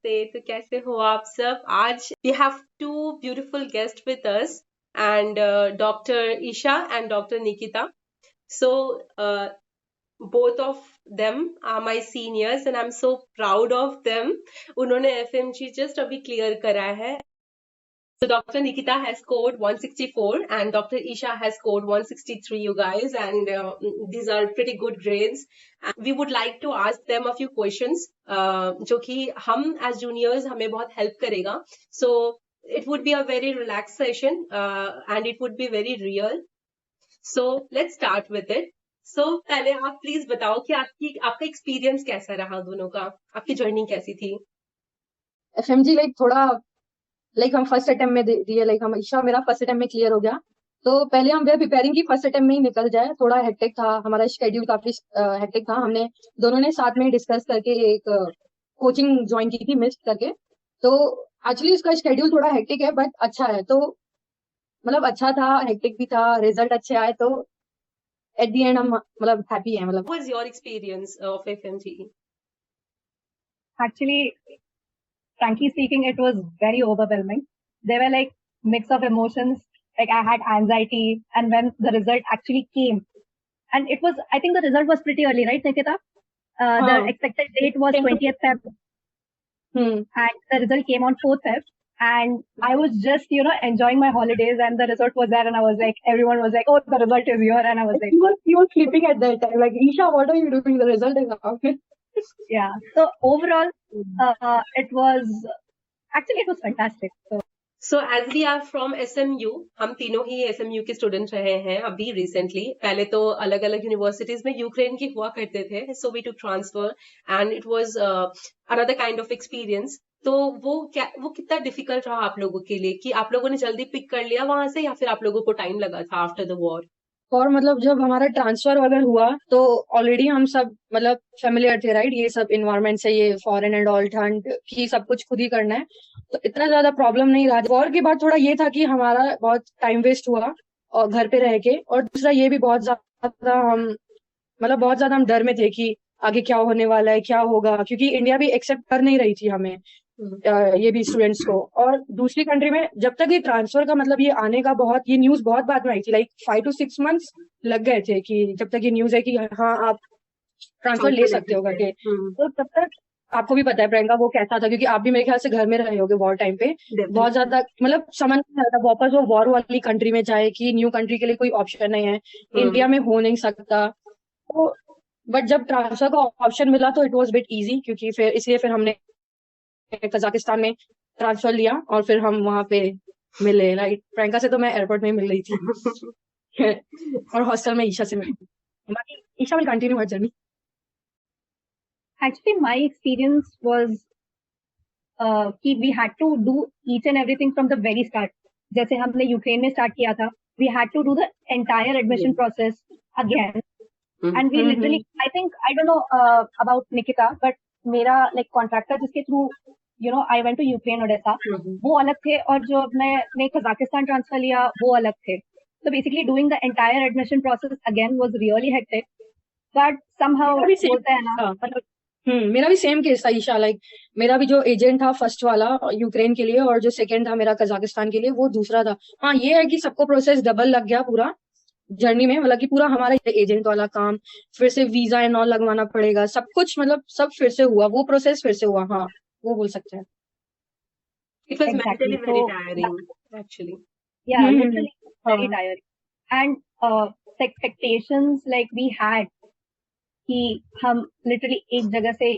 नमस्ते। तो कैसे हो आप सब? आज we have two beautiful guests with us and Dr. Isha and Dr. Nikita. So both of them are my seniors and I'm so proud of them. उन्होंने FMG just अभी clear करा है. So Dr. Nikita has scored 164 and Dr. Isha has scored 163, you guys, and these are pretty good grades. And we would like to ask them a few questions, जो कि हम as juniors हमें बहुत help करेगा. So it would be a very relaxed session and it would be very real. So let's start with it. So पहले आप please बताओ कि आपका एक्सपीरियंस कैसा रहा दोनों का, आपकी जर्नी कैसी थी? FMG थोड़ा हम फर्स्ट अटेम्प्ट में दिए, हम ईशा मेरा फर्स्ट अटेम्प्ट में क्लियर हो गया। तो पहले हम वे प्रिपेयरिंग की फर्स्ट अटेम्प्ट में ही निकल जाए, थोड़ा हेक्टिक था, हमारा शेड्यूल काफी हेक्टिक था। हमने दोनों ने साथ में डिस्कस करके एक कोचिंग ज्वाइन की थी मिस करके। तो एक्चुअली उसका शेड्यूल थोड़ा हेक्टिक है बट अच्छा है, तो मतलब अच्छा था, हेक्टिक भी था, रिजल्ट अच्छे आए, तो एट द एंड हम मतलब हैप्पी है। What was your experience of FMG? Actually, frankly speaking, it was very overwhelming. There were mix of emotions. I had anxiety, and when the result actually came, and I think the result was pretty early, right, Nikita? The expected date was 20th Feb, and the result came on 4th Feb. And I was just, enjoying my holidays, and the result was there, and I was like, everyone was like, "Oh, the result is here," and I was like, "You were sleeping at that time, Isha, what are you doing? The result is out." Yeah. So overall, it was fantastic. So as we are from SMU, हम तीनों ही SMU के student रहे हैं अभी recently. पहले तो अलग अलग यूनिवर्सिटीज में यूक्रेन के हुआ करते थे, so we took transfer and it was another kind of experience. तो वो कितना डिफिकल्ट रहा आप लोगों के लिए कि आप लोगों ने जल्दी पिक कर लिया वहां से, या फिर आप लोगों को टाइम लगा था आफ्टर द वॉर? और मतलब जब हमारा ट्रांसफर वगैरह हुआ तो ऑलरेडी हम सब मतलब फेमिलियर थे, राइट, ये सब इन्वायरमेंट से, ये फॉरेन एंड ऑल, ठंड की सब कुछ खुद ही करना है, तो इतना ज्यादा प्रॉब्लम नहीं रहा। वॉर के बाद थोड़ा ये था कि हमारा बहुत टाइम वेस्ट हुआ और घर पे रह के, और दूसरा ये भी बहुत ज्यादा हम डर में थे कि आगे क्या होने वाला है, क्या होगा, क्योंकि इंडिया भी एक्सेप्ट कर नहीं रही थी हमें, ये भी स्टूडेंट्स को। और दूसरी कंट्री में जब तक ये ट्रांसफर का मतलब ये आने का ये न्यूज बहुत बाद में आई थी, 5 to 6 months लग गए थे कि जब तक ये न्यूज है कि हाँ आप ट्रांसफर ले सकते हो करके। तो तब तक आपको भी पता है प्रियंका वो कैसा था, क्योंकि आप भी मेरे ख्याल से घर में रहे होगे वॉर टाइम पे। बहुत ज्यादा मतलब समझ नहीं आता वापस वो वॉर वाली कंट्री में जाए, कि न्यू कंट्री के लिए कोई ऑप्शन नहीं है, इंडिया में हो नहीं सकता। तो बट जब ट्रांसफर का ऑप्शन मिला तो इट वॉज बिट ईजी, क्योंकि फिर हमने कजाकिस्तान में ट्रांसफर लिया और फिर हम वहां पे मिले, राइट। प्रियंका से तो मैं एयरपोर्ट में मिल रही थी और हॉस्टल में ईशा से मिली। बाकी Isha will continue her journey. Actually, my experience was we had to do each and everything from the very start. जैसे हमने यूक्रेन में स्टार्ट किया था, we had to do the entire admission process again. And we literally, I think, I don't know about Nikita, but मेरा contractor जिसके through I went to Ukraine, Odessa, वो अलग थे, और जो मैं कजाकिस्तान ट्रांसफर लिया वो अलग थे। So basically doing the entire admission process again was really hectic, but somehow बोलते हैं ना, मेरा भी सेम केस था ईशा। मेरा भी जो एजेंट था फर्स्ट वाला यूक्रेन के लिए, और जो सेकंड था मेरा कजाकिस्तान के लिए, वो दूसरा था। हाँ, ये है कि सबको प्रोसेस डबल लग गया पूरा जर्नी में, मतलब कि पूरा हमारा एजेंट वाला काम, फिर से वीजा एंड ऑल लगवाना पड़ेगा, सब कुछ मतलब सब फिर से हुआ, वो प्रोसेस फिर से हुआ। हाँ, वो बोल सकते हैं। It was mentally very tiring, actually. Yeah, literally very tiring. And the expectations we had कि हम literally एक जगह से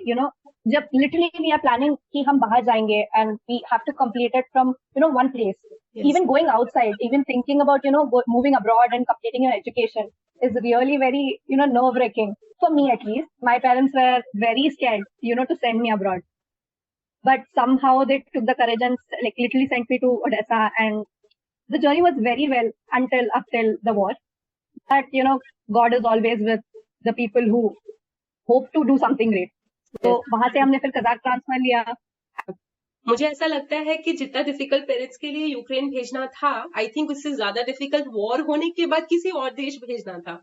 जब literally we are planning कि हम बाहर जाएंगे and we have to complete it from one place. Yes. Even going outside, even thinking about moving abroad and completing your education is really very nerve-wracking. For me at least, my parents were very scared to send me abroad, but somehow they took the courage and literally sent me to Odessa, and the journey was very well up till the war. But God is always with the people who hope to do something great. तो वहां से हमने फिर Kazakh transfer लिया। मुझे ऐसा लगता है कि जितना डिफिकल्ट पेरेंट्स के लिए यूक्रेन भेजना था, आई थिंक उससे ज्यादा डिफिकल्ट वॉर होने के बाद किसी और देश भेजना था।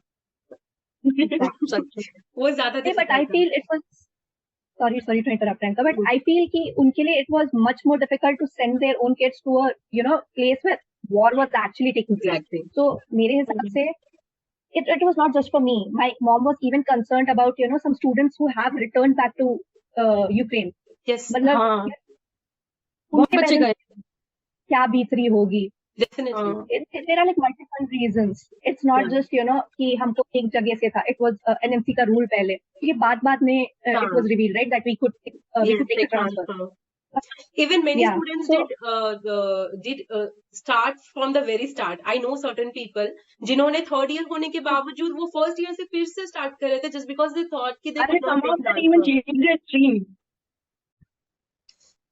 वो ज्यादा difficult. But I feel it was sorry to interrupt, Priyanka, but I feel कि उनके लिए it was much more difficult to send their own kids to a place where war was actually taking place. Exactly. So मेरे हिसाब से it was not just for me. My mom was even concerned about some students who have returned back to Ukraine. Yes. मतलब हाँ उनके बहुत बच्चे parents गए। क्या बीत रही होगी. Definitely. हाँ There are like multiple reasons. It's not Yeah. just कि हमको एक जगह से था. It was NMC का rule पहले. ये बाद में हाँ. it was revealed, right, that we could Yes, take take the transfer. transfer. Even many Yeah. students So did start from the very start. I know certain people जिन्होंने third year होने के बावजूद वो first year से फिर से start कर रहे थे just because they thought कि they अरे could not some take of them even transfer. changed their stream।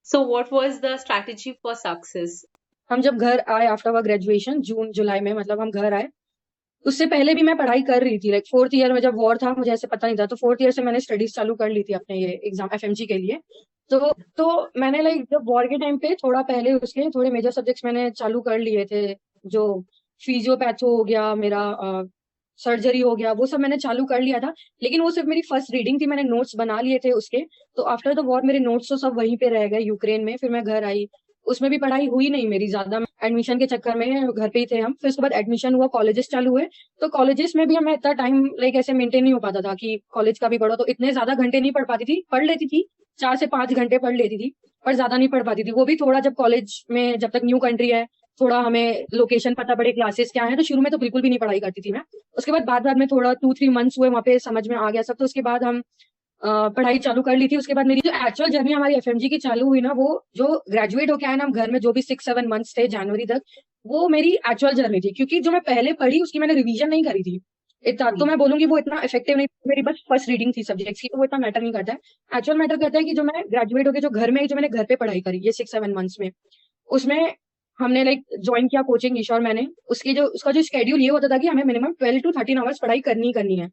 So what was the strategy for success? हम जब घर आए आफ्टर आवर ग्रेजुएशन जून जुलाई में, मतलब हम घर आए, उससे पहले भी मैं पढ़ाई कर रही थी। लाइक 4th ईयर में जब वॉर था मुझे ऐसे पता नहीं था, तो 4th ईयर से मैंने स्टडीज चालू कर ली थी अपने ये एग्जाम FMG के लिए। तो मैंने लाइक जब वॉर के टाइम पे थोड़ा पहले उसके थोड़े मेजर सब्जेक्ट्स मैंने चालू कर लिए थे, जो फिजियोपैथो हो गया मेरा, सर्जरी हो गया, वो सब मैंने चालू कर लिया था। लेकिन वो सिर्फ मेरी फर्स्ट रीडिंग थी, मैंने नोट्स बना लिए थे उसके। तो आफ्टर द वॉर मेरे नोट्स तो सब वहीं पे रह गए यूक्रेन में। फिर मैं घर आई, उसमें भी पढ़ाई हुई नहीं मेरी ज्यादा, एडमिशन के चक्कर में घर पे ही थे हम। फिर उसके बाद एडमिशन हुआ, कॉलेजेस चालू हुए, तो कॉलेजेस में भी हमें इतना टाइम लाइक ऐसे मेंटेन नहीं हो पाता था कि कॉलेज का भी पढ़ो। तो इतने ज्यादा घंटे नहीं पढ़ पाती थी, पढ़ लेती थी 4 से 5 घंटे पढ़ लेती थी, पर ज्यादा नहीं पढ़ पाती थी। वो भी थोड़ा जब कॉलेज में, जब तक न्यू कंट्री है, थोड़ा हमें लोकेशन पता पड़े क्लासेस क्या है, तो शुरू में तो बिल्कुल भी नहीं पढ़ाई करती थी मैं। उसके बाद बाद में थोड़ा 2-3 मंथ्स हुए, वहाँ पे समझ में आ गया सब। तो उसके बाद हम पढ़ाई चालू कर ली थी। उसके बाद मेरी जो एक्चुअल जर्नी हमारी FMG की चालू हुई ना, वो जो ग्रेजुएट होके आए ना हम घर में, जो भी 6-7 मंथ्स थे जनवरी तक, वो मेरी एक्चुअल जर्नी थी। क्योंकि जो मैं पहले पढ़ी उसकी मैंने रिवीजन नहीं करी थी इतना, तो मैं बोलूंगी वो इतना इफेक्टिव नहीं, मेरी बस फर्स्ट रीडिंग थी सब्जेक्ट्स की, तो वो इतना मैटर नहीं करता है। एक्चुअल मैटर करता है कि जो मैं ग्रेजुएट होके जो घर में, जो मैंने घर पे पढ़ाई करी ये 6-7 मंथ्स में, उसमें हमने लाइक ज्वाइन किया कोचिंग ईशा और मैंने। उसका जो शेड्यूल ये होता था कि हमें मिनिमम 12 to 13 आवर्स पढ़ाई करनी है।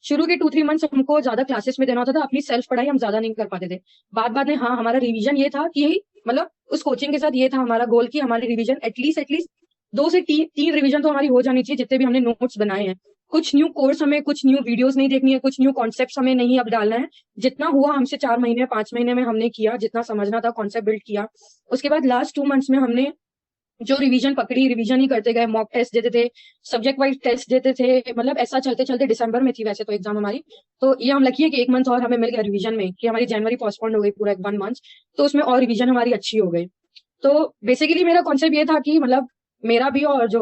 शुरू के 2-3 मंथ्स हमको ज्यादा क्लासेस में देना होता था, अपनी सेल्फ पढ़ाई हम ज्यादा नहीं कर पाते थे। बाद में हाँ हमारा रिवीजन ये था कि मतलब उस कोचिंग के साथ ये था हमारा गोल कि हमारी रिवीजन एटलीस्ट 2 से 3 रिवीजन तो हमारी हो जानी चाहिए, जितने भी हमने नोट्स बनाए हैं। कुछ न्यू कोर्स हमें, कुछ न्यू वीडियोस नहीं देखनी है, कुछ न्यू कॉन्सेप्ट हमें नहीं अब डालना है। जितना हुआ हमसे 4 महीने 5 महीने में हमने किया, जितना समझना था कॉन्सेप्ट बिल्ड किया। उसके बाद लास्ट 2 मंथ्स में हमने जो रिवीजन पकड़ी, रिवीजन ही करते गए, मॉक टेस्ट देते थे, सब्जेक्ट वाइज टेस्ट देते थे। मतलब ऐसा चलते चलते दिसंबर में थी वैसे तो एग्जाम हमारी, तो ये हम लकी है कि 1 मंथ और हमें मिल गया रिवीजन में, कि हमारी जनवरी पोस्टपोन हो गई पूरा 1 मंथ, तो उसमें और रिवीजन हमारी अच्छी हो गई। तो बेसिकली मेरा कॉन्सेप्ट ये था कि मतलब मेरा भी और जो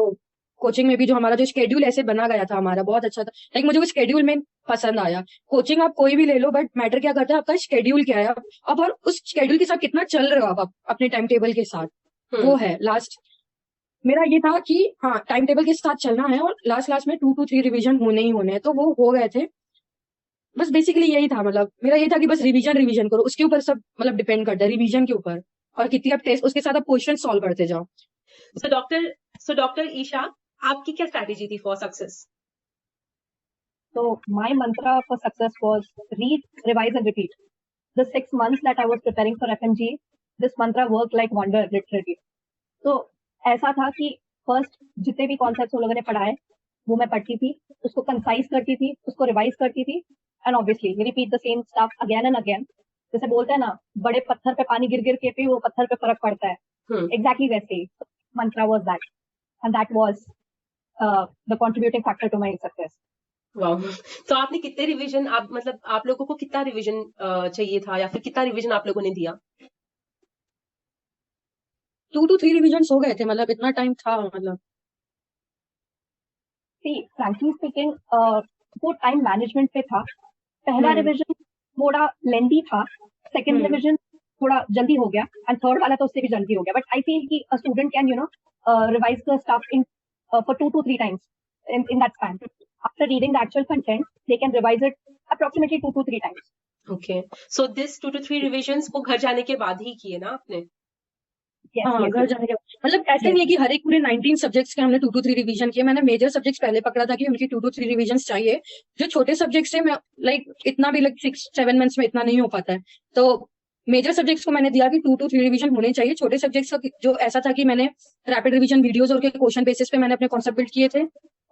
कोचिंग में भी जो हमारा जो शेड्यूल ऐसे बना गया था हमारा बहुत अच्छा था। लाइक मुझे वो शेड्यूल में पसंद आया। कोचिंग आप कोई भी ले लो, बट मैटर क्या करता है आपका शेड्यूल क्या है अब, और उस शेड्यूल के साथ कितना चल रहे हो आप अपने टाइम टेबल के साथ, वो है लास्ट। मेरा ये था कि हाँ टाइम टेबल के साथ चलना है, और लास्ट में 2 to 3 रिवीजन होने ही होने हैं, तो वो हो गए थे। बस बेसिकली यही था, मतलब मेरा ये था कि बस रिवीजन करो, उसके ऊपर सब मतलब डिपेंड करता है, रिवीजन के ऊपर, और कितनी आप टेस्ट उसके साथ आप क्वेश्चन सॉल्व करते जाओ। So डॉक्टर ईशा, आपकी क्या स्ट्रैटेजी थी for success? So my mantra for success was read, revise and repeat. The 6 months that I was preparing for FMG, this mantra worked like wonder literally. तो ऐसा था कि first जितने भी कॉन्सेप्ट्स वो लोगों ने पढ़ाए वो मैं पढ़ती थी, उसको कंसाइज करती थी, उसको रिवाइज करती थी, and obviously repeat the same stuff again and again. जैसे बोलते हैं ना, बड़े पत्थर पे पानी गिर गिर के भी वो पत्थर पे फर्क पड़ता है, एग्जैक्टली वैसे ही mantra was that, and that was the contributing factor to my success. Wow. तो आपने कितने रिवीजन, आप लोगों को कितना रिवीजन चाहिए था, या फिर कितना रिवीजन आप लोगों ने दिया? 2 to 3 रिवीजन हो गए थे, मतलब इतना टाइम था मतलब। फ्रैंकली स्पीकिंग वो टाइम मैनेजमेंट पे था। पहला रिवीजन थोड़ा लेंथी था, सेकंड रिवीजन थोड़ा जल्दी हो गया, एंड थर्ड वाला तो उससे भी जल्दी हो गया। बट आई फील कि a student can revise the stuff in for 2 to 3 times in that span. After reading the actual content, they can revise it approximately 2 to 3 times. Okay. So this 2 to 3 revisions को घर जाने के बाद ही किए ना आपने? Yes, घर जाने के मतलब ऐसे नहीं है कि हर एक पूरे 19 सब्जेक्ट्स के हमने 2 to 3 रिवीजन किए। मैंने मेजर सब्जेक्ट्स पहले पकड़ा था कि उनकी 2 to 3 रिवीजन चाहिए। जो छोटे सब्जेक्ट्स है, मैं इतना भी 6-7 मंथ्स में इतना नहीं हो पाता है, तो मेजर सब्जेक्ट्स को मैंने दिया कि 2 to 3 रिवीजन होने चाहिए। छोटे सब्जेक्ट्स का जो ऐसा था कि मैंने रैपिड रिवीजन वीडियोस और क्वेश्चन बेसिस पे मैंने अपने कॉन्सेप्ट बिल्ड किए थे,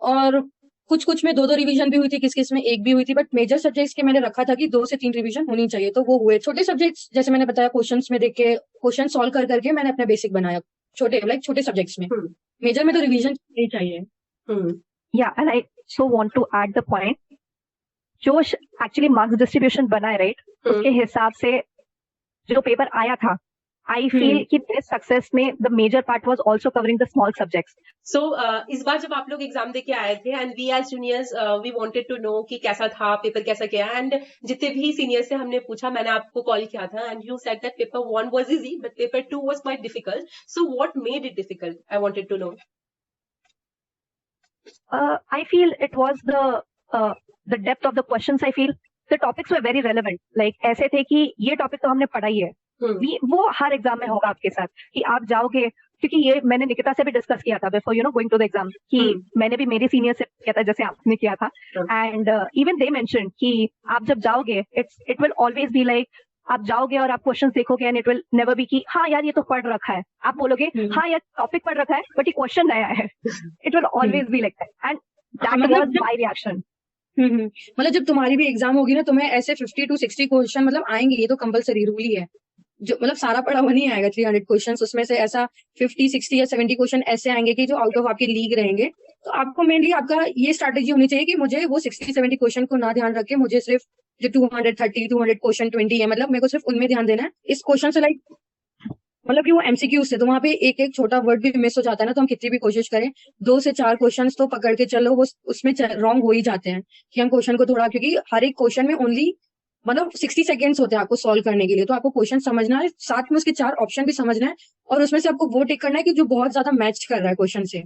और कुछ में 2-2 रिवीजन भी हुई थी, किस में एक भी हुई थी, बट मेजर सब्जेक्ट्स के मैंने रखा था कि 2 से 3 रिवीजन होनी चाहिए, तो वो हुए। छोटे सब्जेक्ट्स जैसे मैंने बताया, क्वेश्चंस में देख के क्वेश्चन सॉल्व कर करके मैंने अपना बेसिक बनाया, छोटे सब्जेक्ट्स में। मेजर में तो रिवीजन नहीं चाहिए। Yeah, and I so want to add the point. जो एक्चुअली मार्क्स डिस्ट्रीब्यूशन बना है, राइट, उसके हिसाब से जो पेपर आया था, आई फील कि दिस सक्सेस में the major part was also covering the small subjects. So इस बार जब आप लोग एग्जाम देके आए थे and we as juniors we wanted to know कि कैसा था पेपर, कैसा किया, एंड जितने भी सीनियर्स से हमने पूछा, मैंने आपको कॉल किया था and you said that paper 1 was easy but paper 2 was quite difficult, so what made it difficult? I wanted to know. I feel it was the depth of the questions. I feel the topics were very relevant. Like ऐसे थे कि ये topic तो हमने पढ़ा ही है, वो हर exam में होगा आपके साथ कि आप जाओगे, क्योंकि ये मैंने निकिता से भी डिस्कस किया था before going to the exam, कि मैंने भी मेरे सीनियर से किया था जैसे आपने किया था, एंड इवन दे मेंशन कि आप जब जाओगे it will always be like, आप जाओगे और आप क्वेश्चंस देखोगे and it will never be कि हाँ यार ये तो पढ़ रखा है, आप बोलोगे हाँ यार टॉपिक पढ़ रखा है बट ये क्वेश्चन नया है। It will always be like that, and that was my reaction. मतलब जब तुम्हारी भी एग्जाम होगी ना, तुम्हें ऐसे 50 to 60 क्वेश्चन मतलब आएंगे, ये तो कंपलसरी रूल ही है। जो मतलब सारा पढ़ा हुआ नहीं आएगा 300 क्वेश्चंस, उसमें से ऐसा 50, 60 या 70 क्वेश्चन ऐसे आएंगे कि जो आउट ऑफ आपकी लीग रहेंगे। तो आपको मेनली आपका ये स्ट्रैटेजी होनी चाहिए कि मुझे वो 60-70 क्वेश्चन को ना ध्यान रख के मुझे सिर्फ जो 230, 200 क्वेश्चन 20 है, मतलब मेरे को सिर्फ उनमें ध्यान देना है। इस क्वेश्चन से लाइक मतलब कि वो एमसीक्यूज से, तो वहां पे एक एक छोटा वर्ड भी मिस हो जाता है ना, तो हम कितनी भी कोशिश करें 2 से 4 क्वेश्चन तो पकड़ के चलो, वो उसमें रॉन्ग हो ही जाते हैं कि हम क्वेश्चन को थोड़ा, क्योंकि हर एक क्वेश्चन में ओनली मतलब 60 सेकेंड्स होते हैं आपको सॉल्व करने के लिए, तो आपको क्वेश्चन समझना है, साथ में उसके 4 ऑप्शन भी समझना है, और उसमें से आपको वो टिक करना है कि जो बहुत ज्यादा मैच कर रहा है क्वेश्चन से।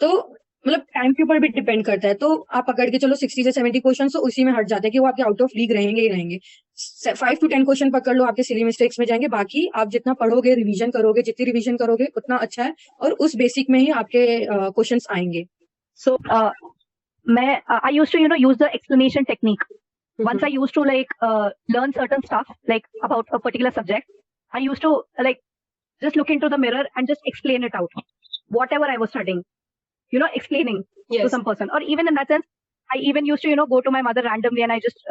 तो मतलब टाइम के ऊपर भी डिपेंड करता है, तो आप पकड़ के चलो 60 से 70 क्वेश्चन तो उसी में हट जाते हैं कि वो आपके आउट ऑफ लीग रहेंगे ही रहेंगे। 5 to 10 क्वेश्चन पकड़ लो, आपके सिली मिस्टेक्स में जाएंगे, बाकी आप जितना पढ़ोगे, रिवीजन करोगे, जितनी रिवीजन करोगे उतना अच्छा है, और उस बेसिक में ही आपके क्वेश्चंस आएंगे। सो मैं I used to use the explanation technique. Once I used to learn certain stuff like about a particular subject, I used to just look into the mirror and just explain it out, whatever I was studying, explaining to some person. Or even in that sense, I even used to go to my mother randomly and I just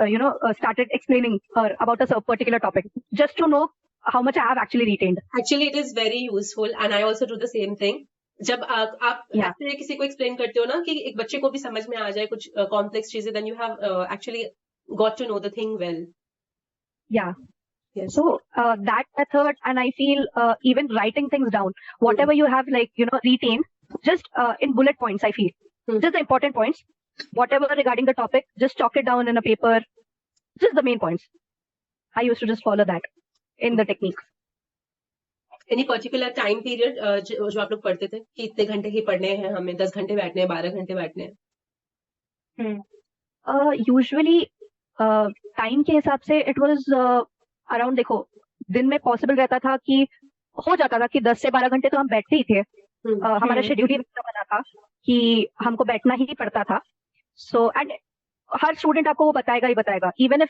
started explaining her about a particular topic just to know how much I have actually retained. Actually it is very useful and I also do the same thing. जब आप ऐसे किसी को explain करते हो ना कि एक बच्चे को भी समझ में आ जाए कुछ कॉम्प्लेक्स चीजें, then you have actually got to know the thing well. Yeah. Yes. So that method, and I feel even writing things down, whatever you have retained, just in bullet points, I feel just the important points, whatever regarding the topic, just chalk it down in a paper, just the main points. I used to just follow that in the techniques. Any particular time period जो आप लोग पढ़ते थे कि इतने घंटे ही पढ़ने हैं, हमें 10 घंटे बैठने हैं, 12 घंटे बैठने हैं? Usually टाइम के हिसाब से इट वाज अराउंड, देखो दिन में पॉसिबल रहता था कि हो जाता था कि 10 से 12 घंटे तो हम बैठते ही थे. हमारा शेड्यूल ही बना था कि हमको बैठना ही पड़ता था. सो एंड हर स्टूडेंट आपको वो बताएगा ही बताएगा, इवन इफ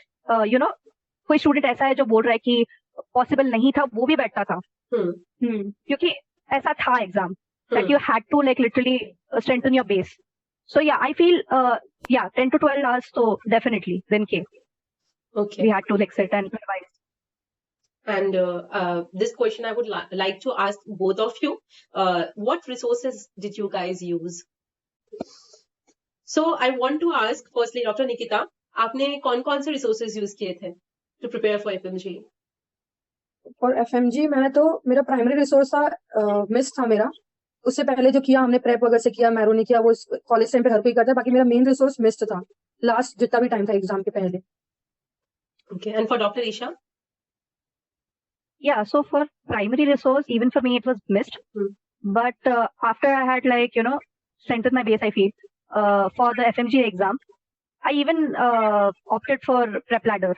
कोई स्टूडेंट ऐसा है जो बोल रहा है कि पॉसिबल नहीं था, वो भी बैठता था क्योंकि ऐसा था exam that you had to literally strengthen your base. So yeah, I feel 10 to 12 hours. So definitely then came. Okay. We had to sit and revise. And this question I would like to ask both of you. What resources did you guys use? So I want to ask firstly, Dr. Nikita, आपने कौन-कौन से resources use किए थे to prepare for FMG? For FMG मैंने तो मेरा primary resource था MIST था मेरा. उससे पहले जो किया हमने प्रेप वगैरह से किया, मैरो ने किया, वो कॉलेज टाइम पे हर कोई करता है. बाकी मेरा मेन रिसोर्स मिस्ट था लास्ट जितना भी टाइम था एग्जाम के पहले. Okay, and for Dr. Isha? Yeah, so for primary resource, even for me it was missed. But after I had strengthened my base, I feel for the FMG exam, I even opted for Prep Ladder.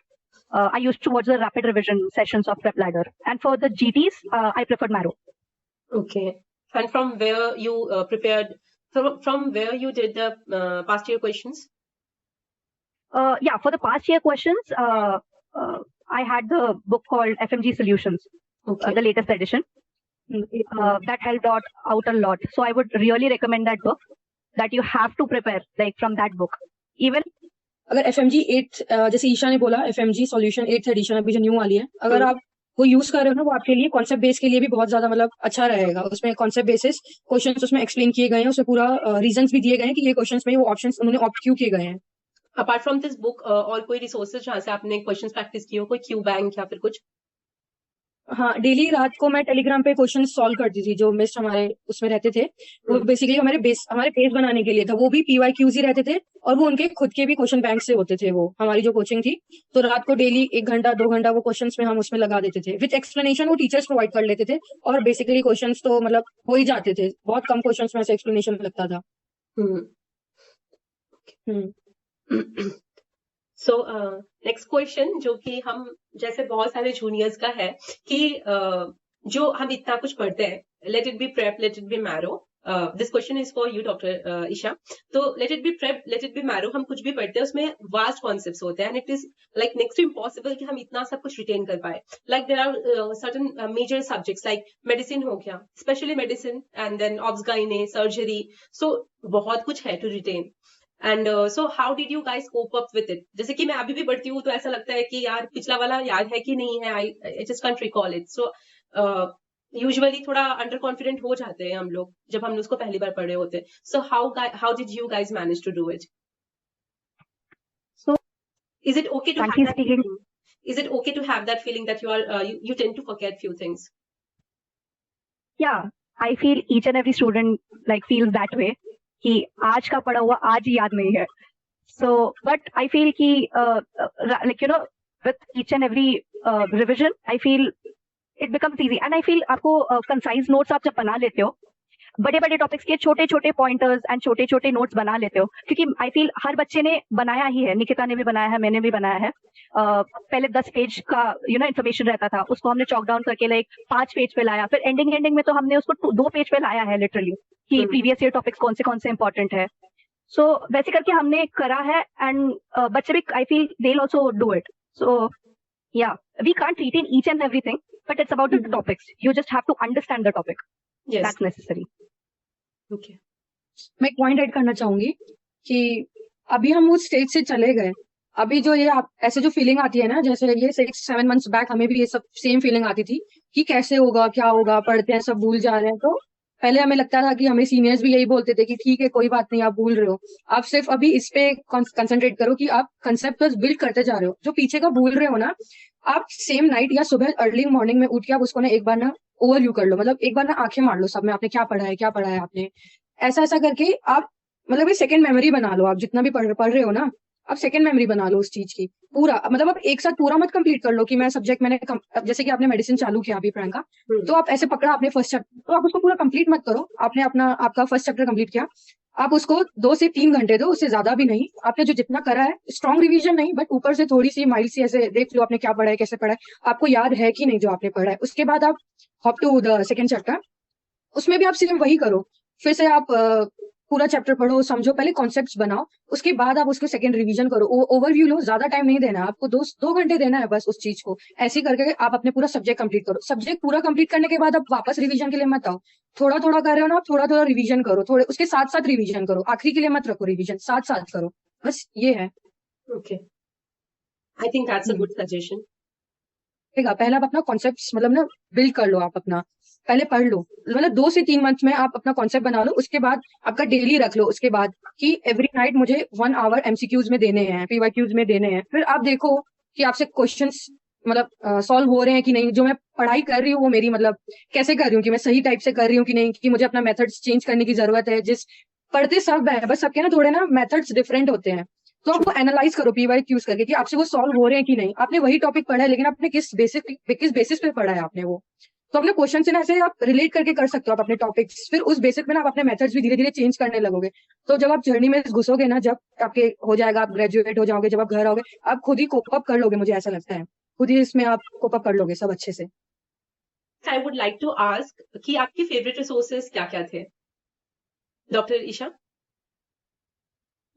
I used to watch the rapid revision sessions of Prep Ladder, and for the GTs, I preferred Maro. Okay. And from where you prepared, from where you did the past year questions? Yeah, for the past year questions, I had the book called FMG Solutions, the latest edition. That helped out a lot. So I would really recommend that book. that you have to prepare like from that book. Even अगर FMG 8 जैसे ईशा ने बोला FMG solution 8th addition अभी जो new वाली है, अगर आप वो यूज कर रहे हो ना, वो आपके लिए कॉन्सेप्ट बेस के लिए भी बहुत ज्यादा मतलब अच्छा रहेगा। उसमें कॉन्सेप्ट बेसिस क्वेश्चंस उसमें एक्सप्लेन किए गए हैं, उसमें पूरा रीजंस भी दिए गए हैं कि ये क्वेश्चंस में वो ऑप्शंस उन्होंने ऑप्ट क्यों किए गए हैं। अपार्ट फ्रॉम दिस बुक और कोई रिसोर्सेज जहाँ से आपने क्वेश्चंस प्रैक्टिस की हो, कोई क्यू बैंक या फिर कुछ? हाँ, डेली रात को मैं टेलीग्राम पे क्वेश्चन सॉल्व करती थी जो मिस्ट हमारे उसमें रहते थे। वो बेसिकली हमारे पेज बनाने के लिए था, वो भी PYQs ही रहते थे और वो उनके खुद के भी क्वेश्चन बैंक से होते थे। वो हमारी जो कोचिंग थी, तो रात को डेली 1 घंटा 2 घंटा वो क्वेश्चंस में हम उसमें लगा देते थे विद एक्सप्लेनेशन। वो टीचर्स प्रोवाइड कर लेते थे और बेसिकली क्वेश्चंस तो मतलब हो ही जाते थे, बहुत कम क्वेश्चंस में से एक्सप्लेनेशन लगता था। सो नेक्स्ट क्वेश्चन जो कि हम जैसे बहुत सारे जूनियर्स का है कि जो हम इतना कुछ पढ़ते हैं, let it be Prep, let it be Marrow, this question is for you doctor Isha. तो let it be Prep, let it be Marrow, हम कुछ भी पढ़ते हैं उसमें वास्ट कॉन्सेप्ट्स होते हैं and it is like next to impossible कि हम इतना सब कुछ रिटेन कर पाए। Like there are certain major subjects like medicine हो गया, specially medicine, and then obs gynae, surgery, so बहुत कुछ है to retain. And so how did you guys cope up with it? जैसे कि मैं अभी भी पढ़ती हूँ तो ऐसा लगता है कि यार पिछला वाला याद है कि नहीं है, I just can't recall it. So usually थोड़ा अंडर कॉन्फिडेंट हो जाते हैं हम लोग जब हम उसको पहली बार पढ़े होते हैं। So how did you guys manage to do it? So, is it okay to frankly have that speaking, feeling? Is it okay to have that feeling that you tend to forget few things? yeah, I feel each and every student like feels that way कि आज का पढ़ा हुआ आज ही याद नहीं है. So, but I feel कि like you know with each and every revision, I feel it becomes easy and I feel आपको concise notes आप जब बना लेते हो, बड़े बड़े टॉपिक्स के छोटे छोटे पॉइंटर्स एंड छोटे छोटे नोट्स बना लेते हो, क्योंकि आई फील हर बच्चे ने बनाया ही है, निकिता ने भी बनाया है, मैंने भी बनाया है। पहले 10 पेज का इन्फॉर्मेशन रहता था, उसको हमने चॉक डाउन करके लाइक 5 पेज पे लाया, फिर एंडिंग में तो हमने उसको 2 पेज पे लाया है लिटरली कि प्रीवियस ईयर टॉपिक्स कौन से इंपॉर्टेंट है। सो वैसे करके हमने करा है एंड बच्चे भी I feel they will also do it. So yeah we can't retain each and everything, but it's about the topics, you just have to understand the topic, that's necessary. Okay. मैं एक point add करना चाहूंगी कि अभी हम उस stage से चले गए। अभी जो ये ऐसे जो फीलिंग आती है ना, जैसे ये 6-7 मंथ्स बैक हमें भी ये सब सेम फीलिंग आती थी कि कैसे होगा, क्या होगा, पढ़ते हैं सब भूल जा रहे हैं। तो पहले हमें लगता था कि हमें सीनियर्स भी यही बोलते थे कि ठीक है कोई बात नहीं, आप भूल रहे हो, आप सिर्फ अभी इस पे कंसंट्रेट करो कि आप कंसेप्ट बस बिल्ड करते जा रहे हो। जो पीछे का भूल रहे हो ना, आप सेम नाइट या सुबह अर्ली मॉर्निंग में उठ के आप उसको ना एक बार ना ओवरव्यू कर लो, मतलब एक बार ना आंखें मार लो सब में, आपने क्या पढ़ा है आपने, ऐसा ऐसा करके आप मतलब ये सेकंड मेमोरी बना लो। आप जितना भी पढ़ रहे हो ना, आप सेकंड मेमोरी बना लो उस चीज की पूरा। मतलब आप एक साथ पूरा मत कंप्लीट कर लो कि मैं सब्जेक्ट जैसे कि आपने मेडिसिन चालू किया अभी प्रियंका, तो आप ऐसे पकड़ा आपने फर्स्ट चैप्टर, तो आप उसको पूरा कंप्लीट मत करो। आपने आपका फर्स्ट चैप्टर कंप्लीट किया, आप उसको 2 से 3 घंटे दो, उससे ज्यादा भी नहीं। आपने जो जितना करा है, स्ट्रॉन्ग रिवीजन नहीं, बट ऊपर से थोड़ी सी माइल्ड सी ऐसे देख लो आपने क्या पढ़ा है, कैसे पढ़ा है, आपको याद है कि नहीं जो आपने पढ़ा है। उसके बाद आप hop to the second chapter, उसमें भी आप सेम वही करो। फिर से आप पूरा चैप्टर पढ़ो, समझो, पहले कॉन्सेप्ट्स बनाओ, उसके बाद आप उसको सेकंड रिवीजन करो, ओवरव्यू लो। ज्यादा टाइम नहीं देना आपको, 2 घंटे देना है बस उस चीज को। ऐसे करके आप अपने पूरा सब्जेक्ट कंप्लीट करो। सब्जेक्ट पूरा कंप्लीट करने के बाद आप वापस रिवीजन के लिए मत आओ, थोड़ा थोड़ा कर रहे हो ना, आप थोड़ा थोड़ा रिवीजन करो, थोड़े उसके साथ साथ रिवीजन करो, आखिरी के लिए मत रखो रिवीजन, साथ साथ करो, बस ये है। Okay, I think that's a good suggestion. पहले आप अपना कॉन्सेप्ट मतलब ना बिल्ड कर लो, आप अपना पहले पढ़ लो, मतलब 2 से 3 मंथ में आप अपना कॉन्सेप्ट बना लो। उसके बाद आपका डेली रख लो, उसके बाद कि एवरी नाइट मुझे 1 आवर MCQs में देने हैं, PYQs में देने हैं। फिर आप देखो कि आपसे क्वेश्चंस मतलब सॉल्व हो रहे हैं कि नहीं, जो मैं पढ़ाई कर रही हूँ वो मेरी मतलब कैसे कर रही हूँ, कि मैं सही टाइप से कर रही हूँ कि नहीं, कि मुझे अपना मेथड्स चेंज करने की जरूरत है। जिस पढ़ते सब है, बस सबके ना थोड़े ना मेथड्स डिफरेंट होते हैं, तो आप वो एनालाइज करो PYQs करके कि आपसे वो सॉल्व हो रहे हैं कि नहीं। आपने वही टॉपिक पढ़ा है, लेकिन आपने किस बेसिस पे पढ़ा है आपने वो, तो अपने क्वेश्चन से ना ऐसे आप रिलेट करके कर सकते हो आप अपने टॉपिक्स। फिर उस बेसिस में ना आप अपने मेथड्स भी धीरे धीरे चेंज करने लगोगे। तो जब आप जर्नी में घुसोगे ना, जब आपके हो जाएगा, आप ग्रेजुएट हो जाओगे, जब आप घर आओगे, आप खुद ही कोप अप कर लोगे, मुझे ऐसा लगता है, खुद ही इसमें आप कोप अप कर लोगे सब अच्छे से। I would like to ask कि आपके फेवरेट रिसोर्सेज क्या क्या थे डॉक्टर ईशा?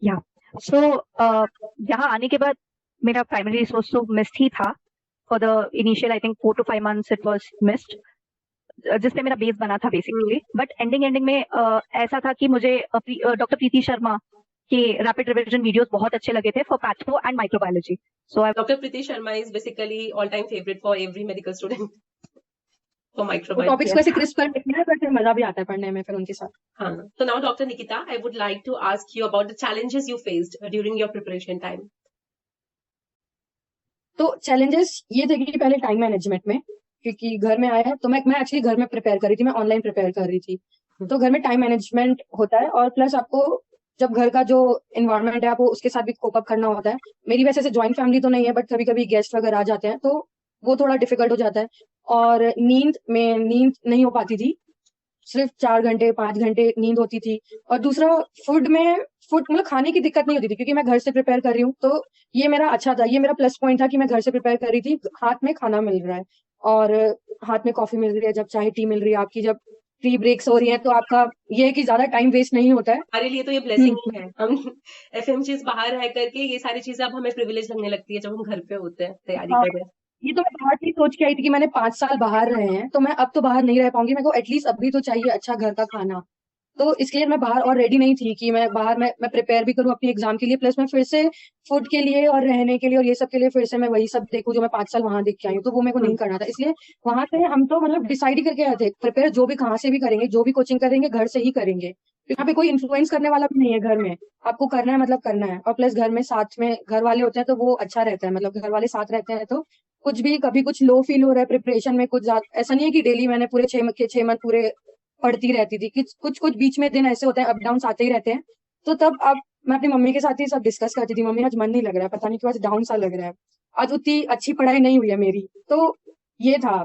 या सो यहाँ आने के बाद मेरा प्राइमरी रिसोर्स तो मिस्ड ही था। For the initial I think 4 to 5 months it was missed, जिससे मेरा बेस बना था बेसिकली। बट एंडिंग में ऐसा था कि मुझे डॉक्टर प्रीति शर्मा के रैपिड रिविजन वीडियोस बहुत अच्छे लगे थे for patho and microbiology. So Dr. Priti Sharma is basically all-time favorite for every medical student for वो microbiology. टॉपिक्स को ऐसे क्रिस्प कर देते हैं, पर फिर मजा भी आता है पढ़ने में फिर उनके साथ। हाँ. So now, Dr. Nikita, I would like to ask you about the challenges you faced during your preparation time. तो चैलेंजेस ये थे कि पहले टाइम मैनेजमेंट में, क्योंकि घर में आया तो मैं एक्चुअली घर में प्रिपेयर कर रही थी, मैं ऑनलाइन प्रिपेयर कर रही थी, तो घर में टाइम मैनेजमेंट होता है और प्लस आपको जब घर का जो इन्वायरमेंट है आपको उसके साथ भी कोप अप करना होता है। मेरी वैसे से ज्वाइंट फैमिली तो नहीं है, बट कभी कभी गेस्ट वगैरह आ जाते हैं तो वो थोड़ा डिफिकल्ट हो जाता है। और नींद नहीं हो पाती थी, सिर्फ 4 घंटे 5 घंटे नींद होती थी। और दूसरा फूड मतलब खाने की दिक्कत नहीं होती थी, क्योंकि मैं घर से प्रिपेयर कर रही हूँ, तो ये मेरा अच्छा था, ये मेरा प्लस पॉइंट था कि मैं घर से प्रिपेयर कर रही थी, हाथ में खाना मिल रहा है और हाथ में कॉफी मिल रही है, जब चाहे टी मिल रही है आपकी, जब फ्री ब्रेक्स हो रही है तो आपका ये है कि ज्यादा टाइम वेस्ट नहीं होता है। हमारे लिए तो ये ब्लेसिंग ही है। हम FMGs बाहर रह करके ये सारी चीजें अब हमें प्रिविलेज लगने लगती है जब हम घर पे होते हैं तैयारी हाँ, कर रहे हैं। ये तो मैं बाहर से ही सोच के आई थी कि मैंने 5 साल बाहर रहे हैं, तो मैं अब तो बाहर नहीं रह पाऊंगी, मेरे को एटलीस्ट अभी तो चाहिए अच्छा घर का खाना। तो इसलिए मैं बाहर और रेडी नहीं थी कि मैं बाहर मैं प्रिपेयर भी करूं अपनी एग्जाम के लिए, प्लस मैं फिर से फूड के लिए और रहने के लिए और ये सब के लिए फिर से मैं वही सब देखूं जो मैं 5 साल वहां देख के आई हूँ, तो वो मेरे को नहीं करना था। इसलिए वहां से हम तो मतलब डिसाइड ही करके आए थे, प्रिपेयर जो भी कहाँ से भी करेंगे, जो भी कोचिंग करेंगे घर से ही करेंगे, क्योंकि यहाँ पे कोई इन्फ्लुएंस करने वाला भी नहीं है घर में, आपको करना है मतलब करना है। और प्लस घर में साथ में घर वाले होते हैं तो वो अच्छा रहता है, मतलब घर वाले साथ रहते हैं तो कुछ भी कभी कुछ लो फील हो रहा है प्रिपरेशन में, कुछ ऐसा नहीं है कि डेली मैंने पूरे 6 मंथ पूरे पढ़ती रहती थी, कि कुछ कुछ बीच में दिन ऐसे होते हैं, अप डाउन आते ही रहते हैं। तो तब अब मैं अपनी मम्मी के साथ ही सब डिस्कस करती थी, मम्मी आज मन नहीं लग रहा है, पता नहीं क्यों आज डाउन सा लग रहा है, आज उतनी अच्छी पढ़ाई नहीं हुई है मेरी। तो ये था,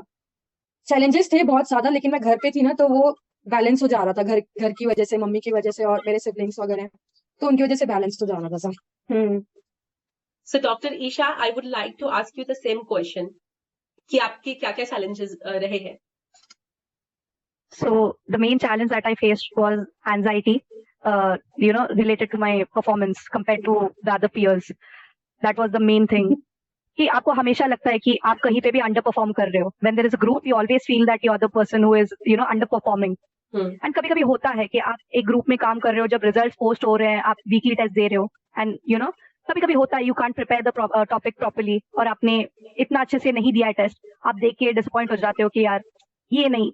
चैलेंजेस थे बहुत ज्यादा, लेकिन मैं घर पे थी ना तो वो बैलेंस हो जा रहा था, घर की वजह से, मम्मी की वजह से और मेरे सिबलिंग्स वगैरह, तो उनकी वजह से बैलेंस तो जा रहा था सब। So Dr. Isha, I would like to ask you the same question कि आपके क्या क्या challenges रहे हैं? So the main challenge that I faced was anxiety, related to my performance compared to the other peers. That was the main thing. कि आपको हमेशा लगता है कि आप कहीं पे भी अंडर परफॉर्म कर रहे हो. When there is a group, you always feel that you are the person who is, underperforming. And कभी कभी होता है कि आप एक ग्रुप में काम कर रहे हो, जब रिजल्ट्स पोस्ट हो रहे हैं, आप वीकली टेस्ट दे रहे हो, एंड कभी कभी होता है you can't prepare the topic properly, और आपने इतना अच्छे से नहीं दिया है टेस्ट, आप देख के डिसअपॉइंट हो जाते हो कि यार ये नहीं,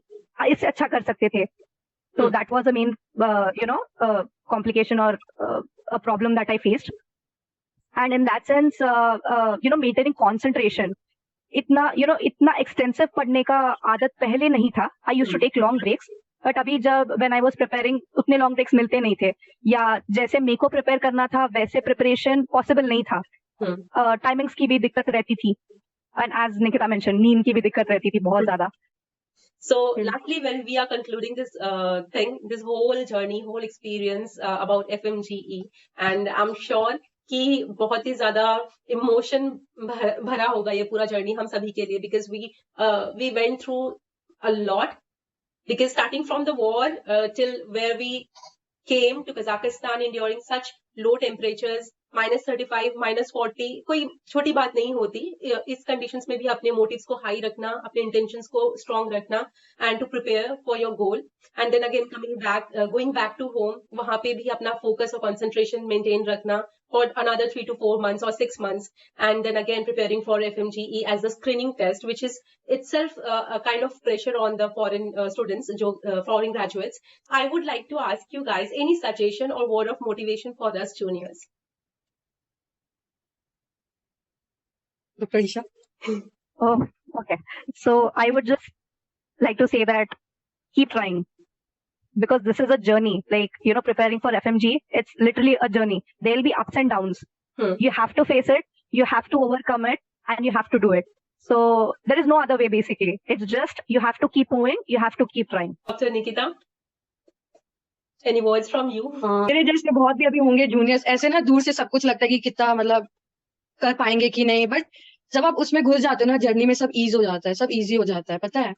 इससे अच्छा कर सकते थे. So that was the main, complication or a problem that I faced. And in that sense, maintaining concentration, इतना extensive पढ़ने का आदत पहले नहीं था. I used to take long breaks, but अभी जब when I was preparing, उतने long breaks मिलते नहीं थे, या जैसे मेरे को प्रिपेयर करना था वैसे preparation possible नहीं था. Timings की भी दिक्कत रहती थी, and as Nikita mentioned, नींद की भी दिक्कत रहती थी बहुत ज्यादा. So lastly, when we are concluding this this whole journey, whole experience about FMGE, and I'm sure कि बहुत ही ज्यादा इमोशन भरा होगा ये पूरा जर्नी हम सभी के लिए, because we went through a lot, because starting from the war till where we came to Kazakhstan, enduring such low temperatures, -35, -40, कोई छोटी बात नहीं होती. इस कंडीशंस में भी अपने मोटिव्स को हाई रखना, अपने इंटेंशंस को स्ट्रॉन्ग रखना, and to prepare for your goal, and then again going back to home, वहां पे भी अपना फोकस और कंसंट्रेशन मेंटेन रखना for another 3 to 4 months or 6 months, and then again preparing for FMGE as a screening test, which is itself a kind of pressure on the foreign students, foreign graduates. I would like to ask you guys any suggestion or word of motivation for us juniors. Dr. Isha? Oh, okay. So I would just like to say that keep trying, because this is a journey. Like, preparing for FMG, it's literally a journey. There'll be ups and downs. You have to face it, you have to overcome it, and you have to do it. So there is no other way, basically. It's just you have to keep moving, you have to keep trying. Dr. Nikita, any words from you? मेरे जैसे बहुत भी अभी होंगे juniors, ऐसे ना दूर से सब कुछ लगता है कि कितना मतलब कर पाएंगे कि नहीं, बट जब आप उसमें घुस जाते हो ना जर्नी में, सब ईज हो जाता है, सब इजी हो जाता है, पता है।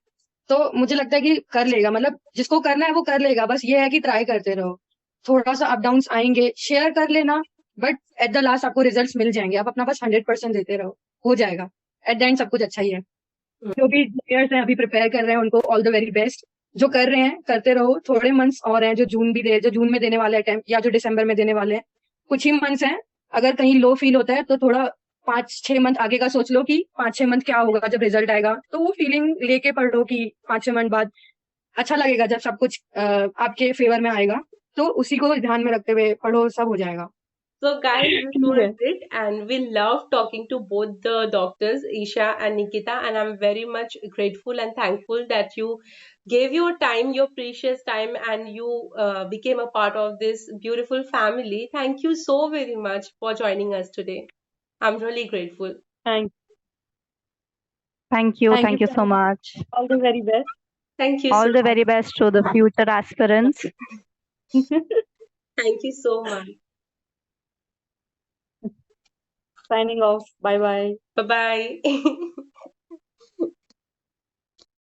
तो मुझे लगता है कि कर लेगा, मतलब जिसको करना है वो कर लेगा, बस ये है कि ट्राई करते रहो, थोड़ा सा अप डाउन आएंगे, शेयर कर लेना, बट एट द लास्ट आपको रिजल्ट्स मिल जाएंगे, आप अपना बस 100% देते रहो, हो जाएगा, एट द एंड सब कुछ अच्छा ही है। जो भी प्लेयर्स हैं अभी प्रिपेयर कर रहे हैं उनको ऑल द वेरी बेस्ट। जो कर रहे हैं करते रहो, थोड़े मंथ्स और हैं जो जून में देने वाले हैं या जो दिसंबर में देने वाले हैं, कुछ ही मंथ्स हैं। अगर कहीं लो फील होता है तो थोड़ा 5-6 मंथ आगे का सोच लो कि 5-6 मंथ क्या होगा जब रिजल्ट आएगा, तो वो फीलिंग लेके पढ़ो कि 5-6 मंथ बाद अच्छा लगेगा जब सब कुछ आपके फेवर में आएगा। तो उसी को ध्यान में रखते हुए पढ़ो, सब हो जाएगा। So guys, this ठीक was है। it, and we love talking to both the doctors, Isha and Nikita, and I'm very much grateful and thankful that you gave your time, your precious time, and you became a part of this beautiful family. Thank you so very much for joining us today. I'm really grateful. Thank Thank you. Thank Thank you you so much. All the very best. Thank you so All the much. very best to the future aspirants. Thank you so much. Signing off, bye bye. Bye bye.